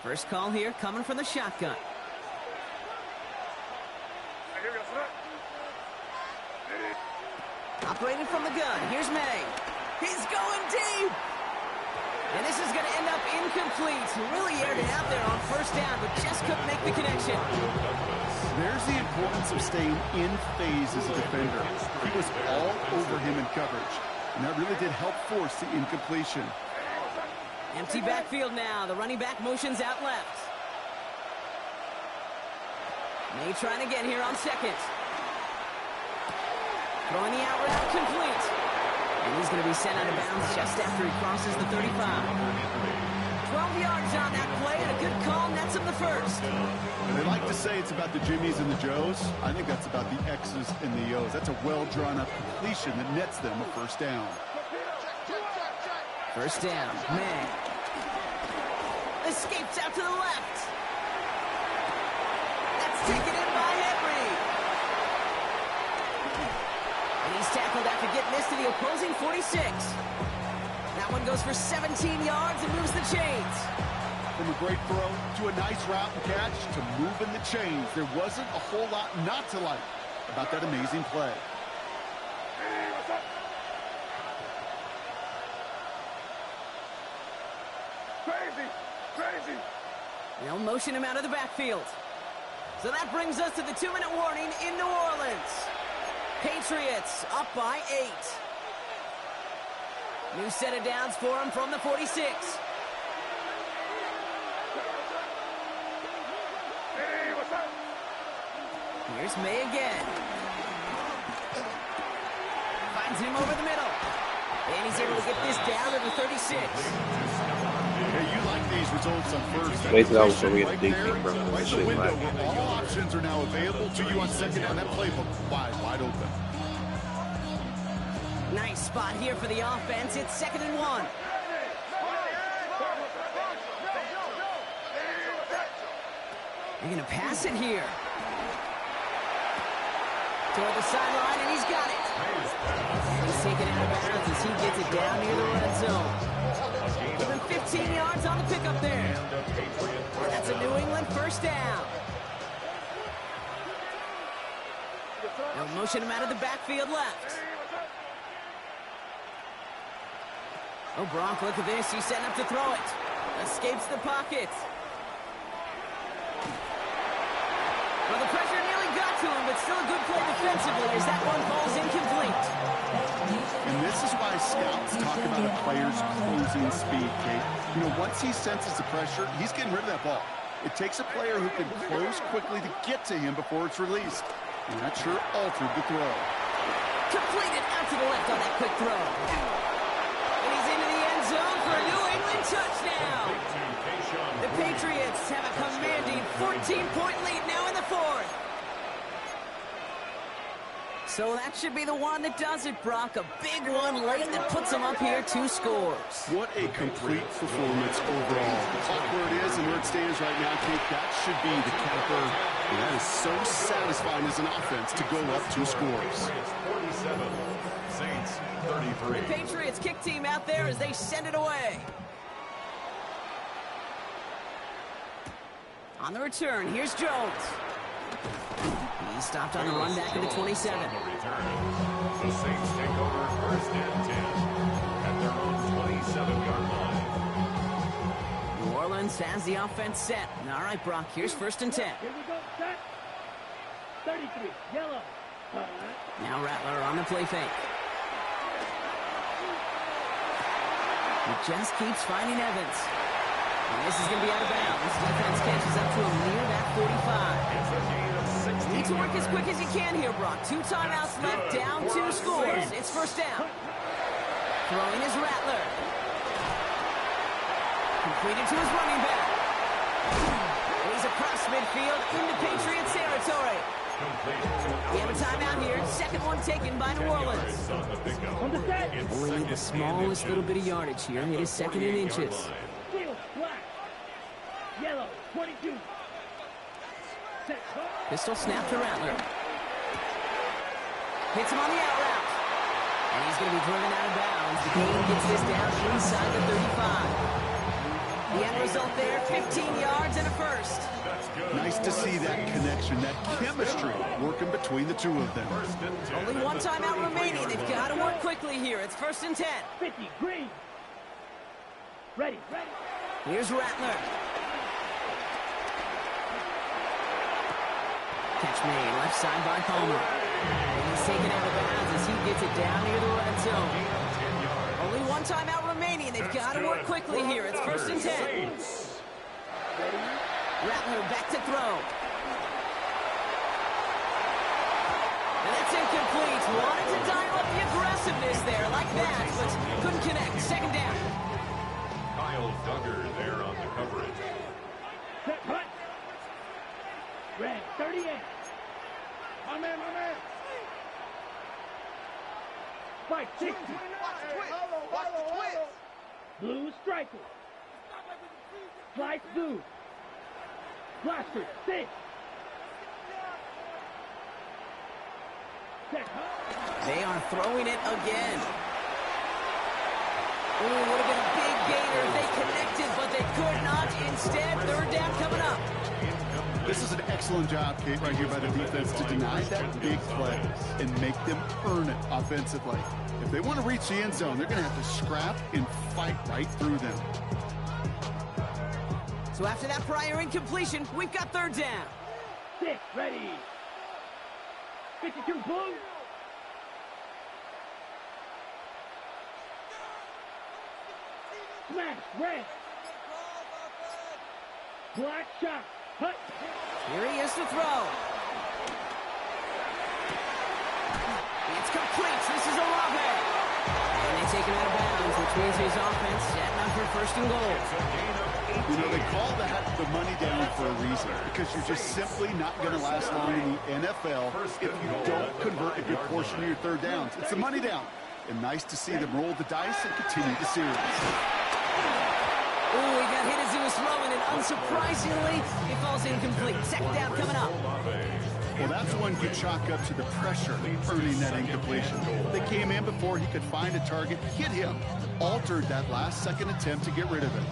First call here coming from the shotgun. Operating from the gun, here's May. He's going deep. And this is going to end up incomplete. Really aired it out there on first down, but just couldn't make the connection. There's the importance of staying in phase as a defender. He was all over him in coverage, and that really did help force the incompletion. Empty backfield now. The running back motions out left. May trying again here on second. Throwing the out route complete. And he's going to be sent out of bounds just after he crosses the 35. 12 yards on that play, and a good call nets him the first. And they like to say it's about the Jimmies and the Joes. I think that's about the X's and the O's. That's a well-drawn-up completion that nets them a first down. First down, May. Escapes out to the left. That's taken in by Henry. And he's tackled after getting this to the opposing 46. That one goes for 17 yards and moves the chains. From a great throw to a nice route and catch to moving the chains, there wasn't a whole lot not to like about that amazing play. They'll motion him out of the backfield. So that brings us to the 2-minute warning in New Orleans. Patriots up by 8. New set of downs for him from the 46. Here's May again. Finds him over the middle. And he's able to get this down to the 36. Hey, you like these results on first. Basically, I was so we had right to dig there, deep, bro. right in Shit, the window like- where all options are now available to you on second down. That playbook wide open. Nice spot here for the offense. It's 2nd and 1. They're going to pass it here. Toward the sideline, and he's got it. And he's taken out of bounds as he gets it down near the red zone. Give him 15 yards on the pickup there. And that's a New England first down. They'll motion him out of the backfield left. Oh, Gronk, look at this. He's setting up to throw it. Escapes the pocket. Well, the pressure nearly got to him, but still a good play defensively as that one falls incomplete. And this is why scouts talk about a player's closing speed, Kate. You know, once he senses the pressure, he's getting rid of that ball. It takes a player who can close quickly to get to him before it's released. And that sure altered the throw. Completed out to the left on that quick throw. And he's into the end zone for a New England touchdown. The Patriots have a commanding 14-point lead now in the fourth. So that should be the one that does it, Brock. A big one late that puts them up here 2 scores. What a complete performance overall. The clock where it is and where it stands right now, Kate, that should be the capper. And that is so satisfying as an offense to go up 2 scores. 47, Saints 33. The Patriots kick team out there as they send it away. On the return, here's Jones. He stopped on the run back at the 27. On the return, the Saints take over 1st and 10 at their own 27-yard line. New Orleans has the offense set. All right, Brock, here's 1st and 10. Here we go, set. 33, yellow. Now Rattler on the play fake. He just keeps finding Evans. And this is going to be out of bounds. Defense catches up to him near that 45. It's a gain of 16 Need to work as yards. quick as you can here, Brock. 2 timeouts left, down 2 scores. It's 1st down. Throwing is Rattler. Completed to his running back. And he's across midfield into Patriots territory. We have a timeout here. Second one taken by New Orleans. On the set. Only need the smallest little bit of yardage here. It is 2nd in inches. Field, black. Yellow, 22. Set. Pistol snap to Rattler. Hits him on the out route. And he's going to be driven out of bounds. The gain gets this down inside the 35. The end result there, 15 yards and a first. Nice to see that connection, that chemistry working between the two of them. Only 1 timeout remaining. They've got to work quickly here. It's 1st and 10. 50, green. Ready, ready. Here's Rattler. Catch made, left side by Palmer. And he's taken out of bounds as he gets it down near the red zone. Only 1 timeout remaining. They've got to work quickly here. It's 1st and 10. Rattler back to throw. And that's incomplete. Wanted to dial up the aggressiveness there like that, but couldn't connect. 2nd down. Kyle Duggar there on the coverage. Set, cut. Red, 38. My man, my man. Spike, 60. Watch the twist. Blue striker. Slice blue. Blaster, 6. Set, cut. They are throwing it again. Ooh, would have been a big gainer if they connected, but they could not. Instead, 3rd down coming up. This is an excellent job, Kate, right here by the defense to deny that big play and make them earn it offensively. If they want to reach the end zone, they're going to have to scrap and fight right through them. So after that prior incompletion, we've got 3rd down. 6, ready. 52, blue. Smash, red. Black shot, cut. Here he is to throw. It's complete. This is Olave. And they take him out of bounds, which means his offense setting up for 1st and goal. You know, they call that the money down for a reason, because you're just simply not going to last long in the NFL if you don't convert a good portion of your 3rd downs. It's the money down. And nice to see them roll the dice and continue the series. Ooh, he got hit as he was throwing, and unsurprisingly, it falls incomplete. 2nd down coming up. Well, that's one you chalk up to the pressure earning that incompletion. They came in before he could find a target, hit him, altered that last second attempt to get rid of it.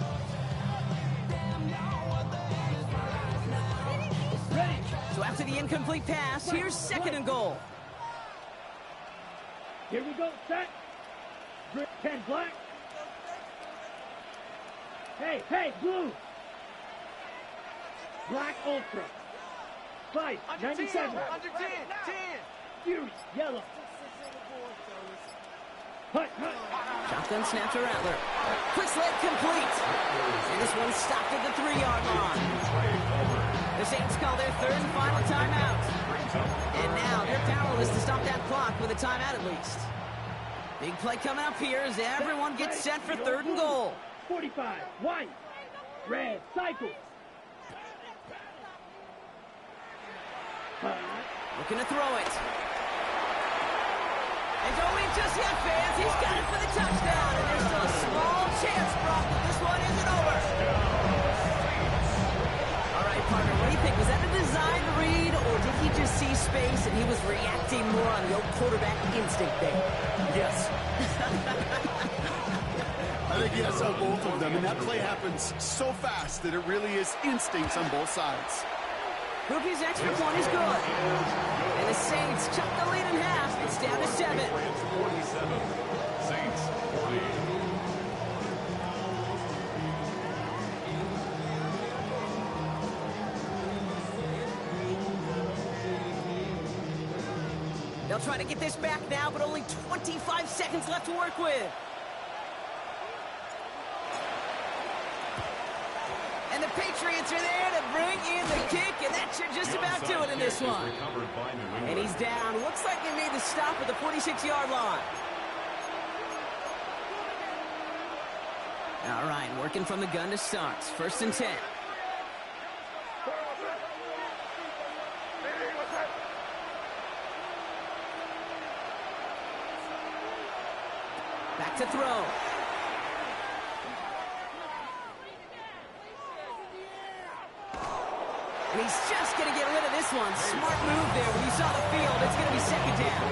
So after the incomplete pass, here's 2nd and goal. Here we go, set. 10, black. Hey, blue. Black ultra. 5, 97. Under 10. Fury, yellow. Hut. Shotgun snap to Rattler. Quick sled complete. And this one stopped at the 3-yard line. The Saints call their 3rd and final timeout. And now they're powerless to stop that clock with a timeout at least. Big play coming up here as everyone gets set for 3rd and goal. 45, white. Red, cycle. Looking to throw it. And don't leave just yet, fans. He's got it for the touchdown. And there's still a small chance, Brock, that this one isn't over. All right, partner, what do you think? Was that a design read, or did he just see space and he was reacting more on the old quarterback instinct there? Yes. I think he has both of them, and that play happens so fast that it really is instincts on both sides. Ruby's extra point is good. And the Saints cut the lead in half. It's down to 7. 47. Saints 40. They'll try to get this back now, but only 25 seconds left to work with. And the Patriots are there to bring in the kick, and that should just about do it in this one. And he's down. Looks like they made the stop at the 46-yard line. All right, working from the gun to start. 1st and 10. Back to throw. And he's just going to get rid of this one. Smart move there. When you saw the field, it's going to be 2nd down.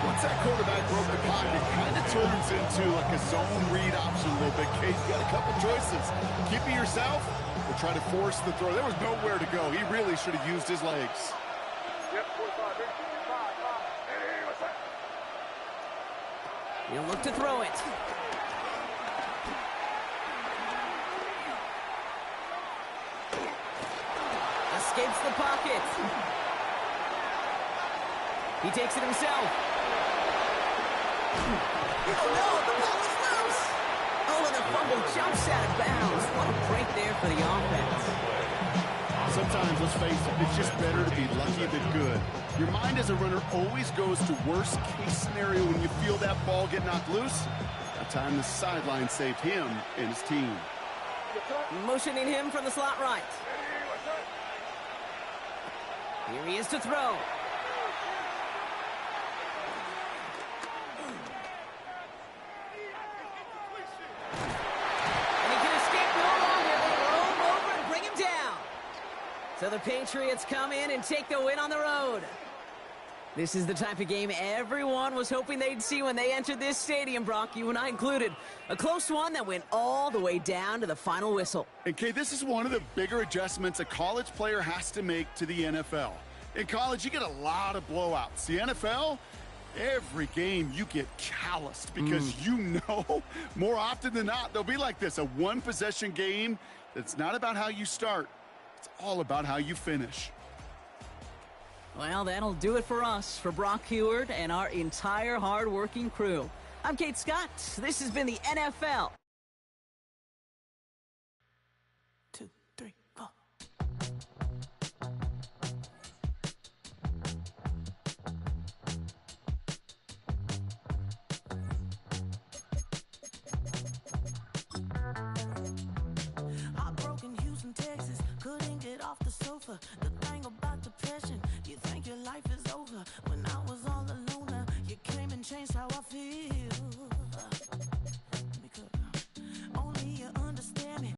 Once that quarterback broke the pocket, it kind of turns into like a zone read option a little bit. Case, you got a couple choices. Keep it yourself or try to force the throw. There was nowhere to go. He really should have used his legs. He'll look to throw it. Escapes the pocket. He takes it himself. Oh no, the ball is loose. Oh, and the fumble jumps out of bounds. What a break there for the offense. Sometimes, let's face it, it's just better to be lucky than good. Your mind as a runner always goes to worst case scenario when you feel that ball get knocked loose. That time the sideline saved him and his team. Motioning him from the slot right. Here he is to throw. And he can escape no longer. They roll him over and bring him down. So the Patriots come in and take the win on the road. This is the type of game everyone was hoping they'd see when they entered this stadium, Brock, you and I included. A close one that went all the way down to the final whistle. And, Kay, this is one of the bigger adjustments a college player has to make to the NFL. In college, you get a lot of blowouts. The NFL, every game you get calloused because you know more often than not they'll be like this, a one-possession game that's not about how you start. It's all about how you finish. Well, that'll do it for us, for Brock Heward and our entire hard-working crew. I'm Kate Scott. This has been the NFL. 2, 3, 4. Heartbroken Houston, Texas, couldn't get off the sofa. The